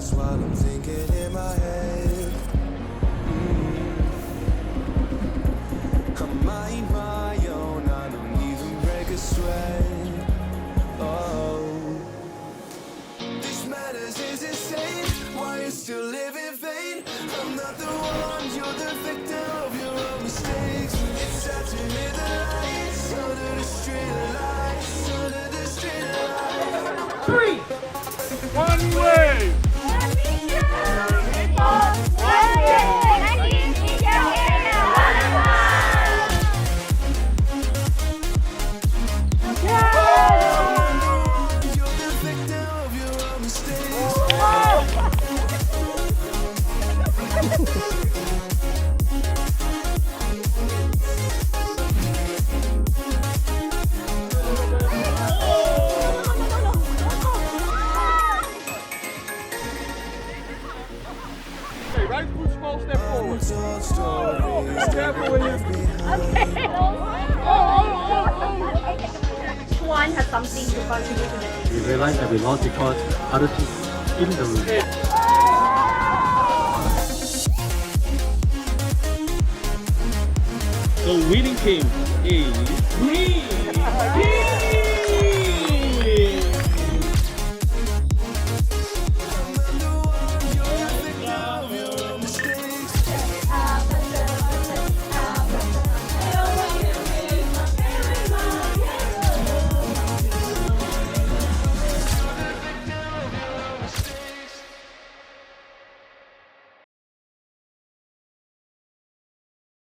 That's what I'm thinking in my head. I mind my own, I don't even break a sweat. Oh, this madness is insane. Why you still live in vain? I'm not the one, you're the victim of your own mistakes. It's sad to hear the lights under the street lights, under the street lights. 3, 1 way. You're the victim of your own mistakes. Okay, right foot small step forward. Told stories Careful when you... One has something to contribute to the team. We realized that we lost because others in the room. The winning team is me.